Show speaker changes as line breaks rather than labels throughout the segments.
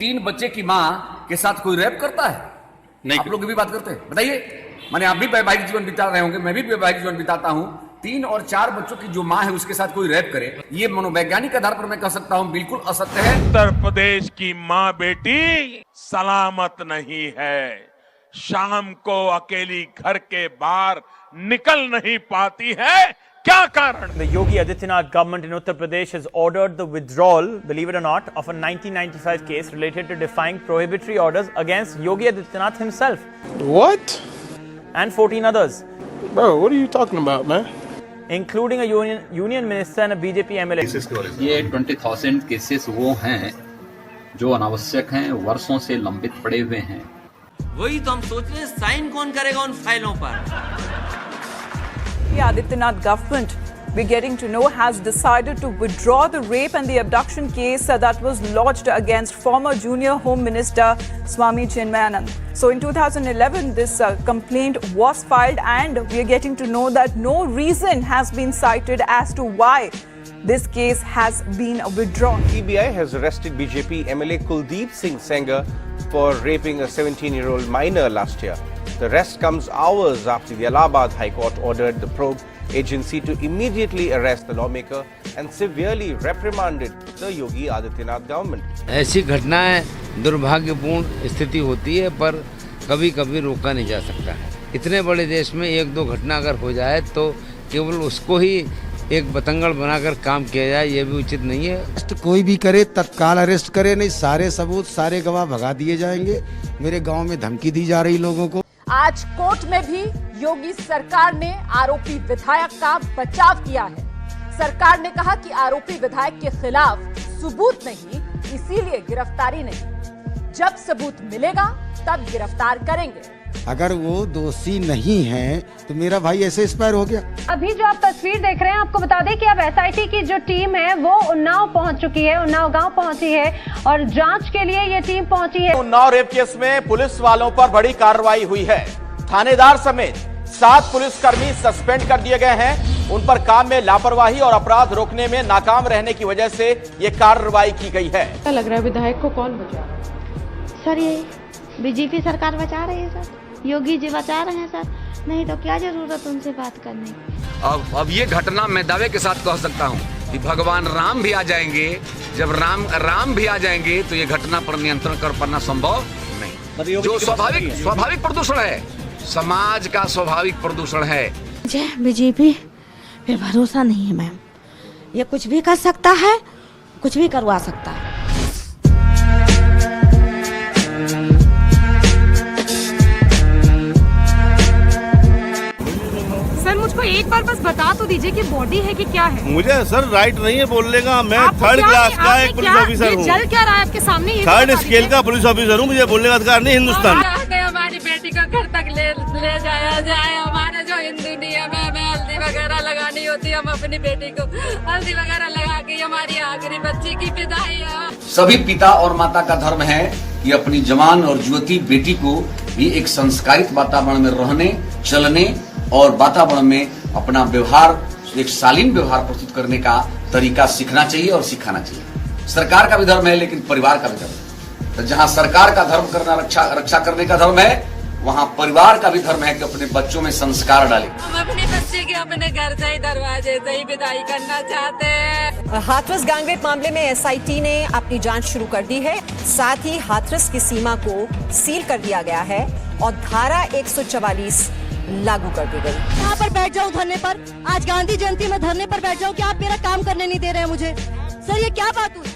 3 बच्चे की माँ के साथ कोई रैप करता है?
नहीं।
आप लोग भी बात करते हैं, बताइए। माने आप भी वैवाहिक जीवन बिता रहे होंगे, मैं भी वैवाहिक जीवन बिताता हूँ। 3 और 4 बच्चों की जो माँ है उसके साथ कोई रैप करे, ये मनोवैज्ञानिक आधार पर मैं कह सकता हूँ बिल्कुल असत्य है।
उत्तर प्रदेश की माँ बेटी सलामत नहीं है। शाम को अकेली घर के बाहर निकल नहीं पाती है, क्या कारण?
The Yogi Adityanath government in Uttar Pradesh has ordered the withdrawal, believe it or not, of a 1995 case related to defying prohibitory orders against Yogi Adityanath himself.
What?
And 14 others.
Bro, what are you talking about, man?
Including a union minister and a BJP MLA.
ये 20,000 cases वो हैं जो अनावश्यक हैं, वर्षों से लंबित पड़े हुए हैं।
वही तो हम सोच रहे हैं, साइन कौन करेगा उन फाइलों पर?
The Adityanath government, we're getting to know, has decided to withdraw the rape and the abduction case that was lodged against former junior Home Minister Swami Chinmayanand. So in 2011, this complaint was filed, and we're getting to know that no reason has been cited as to why this case has been withdrawn.
CBI has arrested BJP MLA Kuldeep Singh Sengar for raping a 17-year-old minor last year. The arrest comes hours after the Allahabad High Court ordered the probe agency to immediately arrest the lawmaker and severely reprimanded the Yogi Adityanath government.
ऐसी घटनाएं दुर्भाग्यपूर्ण स्थिति होती है, पर कभी कभी रोका नहीं जा सकता है। इतने बड़े देश में 1-2 घटना अगर हो जाए तो केवल उसको ही एक बतंगड़ बनाकर काम किया जाए, ये भी उचित नहीं है।
कोई भी करे तत्काल अरेस्ट करे, नहीं सारे सबूत सारे गवाह भगा दिए जाएंगे। मेरे गांव में धमकी दी जा रही लोगों को।
आज कोर्ट में भी योगी सरकार ने आरोपी विधायक का बचाव किया है। सरकार ने कहा कि आरोपी विधायक के खिलाफ सबूत नहीं, इसीलिए गिरफ्तारी नहीं। जब सबूत मिलेगा तब गिरफ्तार करेंगे।
अगर वो दोषी नहीं है तो मेरा भाई ऐसे एक्सपायर हो गया।
अभी जो आप तस्वीर देख रहे हैं, आपको बता दें कि अब एसआईटी की जो टीम है वो उन्नाव पहुंच चुकी है, उन्नाव गांव पहुंची है और जांच के लिए ये टीम पहुंची है।
उन्नाव रेप केस में पुलिस वालों पर बड़ी कार्रवाई हुई है। थानेदार समेत 7 पुलिसकर्मी सस्पेंड कर दिए गए हैं। उन पर काम में लापरवाही और अपराध रोकने में नाकाम रहने की वजह से ये कार्रवाई की गई है।
क्या लग रहा है विधायक को कौन बचा?
सर ये बीजेपी सरकार बचा रही है सर, योगी जी बचा रहे हैं सर, नहीं तो क्या जरूरत उनसे बात करने की।
अब ये घटना मैं दावे के साथ कह सकता हूँ कि भगवान राम भी आ जाएंगे। जब राम भी आ जाएंगे तो ये घटना पर नियंत्रण कर पाना संभव नहीं। जो स्वाभाविक प्रदूषण है, समाज का स्वाभाविक प्रदूषण है।
मुझे बीजेपी पे भरोसा नहीं है मैम, ये कुछ भी कर सकता है, कुछ भी करवा सकता है।
मुझको एक बार बस बता तो दीजिए कि बॉडी है कि क्या है।
मुझे सर राइट नहीं है बोलने का। मैं 3rd क्लास का एक पुलिस ऑफिसर हूँ।
चल क्या रहा है आपके सामने?
3rd स्केल का पुलिस ऑफिसर हूँ, मुझे बोलने का अधिकार नहीं हिंदुस्तान।
हमारी बेटी को घर तक ले जाया जाए। हमारा जो हिंदू नियम है, हमें हल्दी वगैरह लगानी होती है, हम अपनी बेटी को हल्दी वगैरह लगा के हमारी आखिरी बच्ची की विदाई है।
सभी पिता और माता का धर्म है कि अपनी जवान और युवती बेटी को भी एक संस्कारित वातावरण में रहने, चलने और वातावरण में अपना व्यवहार, एक शालीन व्यवहार प्रस्तुत करने का तरीका सीखना चाहिए और सिखाना चाहिए। सरकार का भी धर्म है, लेकिन परिवार का भी धर्म है। तो जहाँ सरकार का धर्म करना रक्षा करने का धर्म है, वहाँ परिवार का भी धर्म है कि अपने बच्चों में संस्कार डाले।
हम अपने बच्चे के अपने घर से ही, दरवाजे से ही विदाई करना चाहते हैं।
हाथरस गैंगरेप मामले में एसआईटी ने अपनी जांच शुरू कर दी है। साथ ही हाथरस की सीमा को सील कर दिया गया है और धारा 144 लागू कर दी गई।
यहाँ पर बैठ जाऊँ धरने पर, आज गांधी जयंती में धरने पर बैठ जाऊँ, क्या आप मेरा काम करने नहीं दे रहे हैं मुझे? सर ये क्या बात हुई?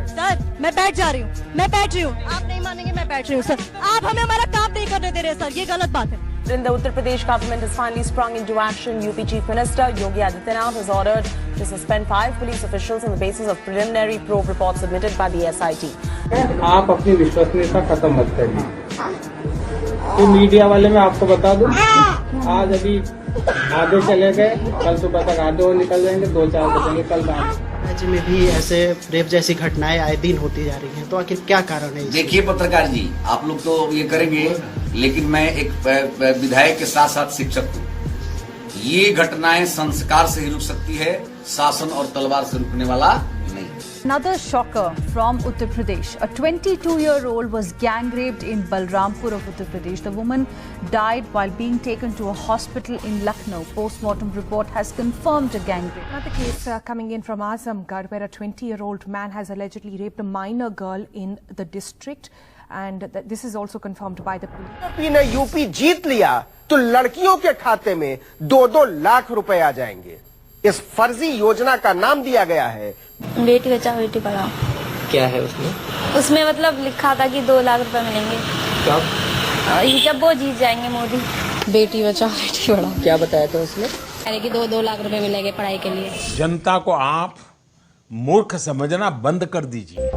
सर मैं बैठ जा रही हूँ, मैं बैठ रही हूँ, आप नहीं मानेंगे, मैं बैठ रही हूँ। सर आप हमें हमारा काम नहीं करने दे रहे सर, ये गलत बात है।
In the Uttar Pradesh government has finally sprung into action. UP Chief Minister Yogi Adityanath has ordered to suspend 5 police officials on the basis of preliminary probe report submitted by the SIT.
आप अपनी विश्वसनीयता खत्म मत करिए। तो media वाले मैं आपको बता दूं, आज अभी आधे चले गए, कल सुबह तक आधे निकल जाएंगे, 2-4 बजेंगे कल रात।
राज्य में भी ऐसे रेप जैसी घटनाएं आए दिन होती जा रही हैं, तो आखिर क्या कारण है?
देखिए पत्रकार जी, आप लोग तो ये करेंगे, लेकिन मैं एक विधायक के साथ साथ शिक्षक हूँ। ये घटनाएं संस्कार से ही रुक सकती है, शासन और तलवार से रुकने वाला नहीं।
Another shocker from Uttar Pradesh. A 22-year-old was gang raped in Balrampur of Uttar Pradesh. The woman died while being taken to a hospital in Lucknow. Post-mortem report has confirmed a gang rape.
Another case coming in from Azamgarh, where a 20-year-old man has allegedly raped a minor girl in the district, and this is also confirmed by the police.
BJP ने UP जीत लिया तो लड़कियों के खाते में 2-2 लाख रुपए आ जाएंगे। इस फर्जी योजना का नाम दिया गया है
बेटी बचाओ बेटी पढ़ाओ।
क्या है उसमें?
उसमें मतलब लिखा था कि 2 लाख रुपए मिलेंगे जब वो जीत जाएंगे मोदी।
बेटी बचाओ बेटी पढ़ाओ।
क्या बताया था उसमें?
यानी कि 2 लाख रुपए मिलेंगे पढ़ाई के लिए।
जनता को आप मूर्ख समझना बंद कर दीजिए।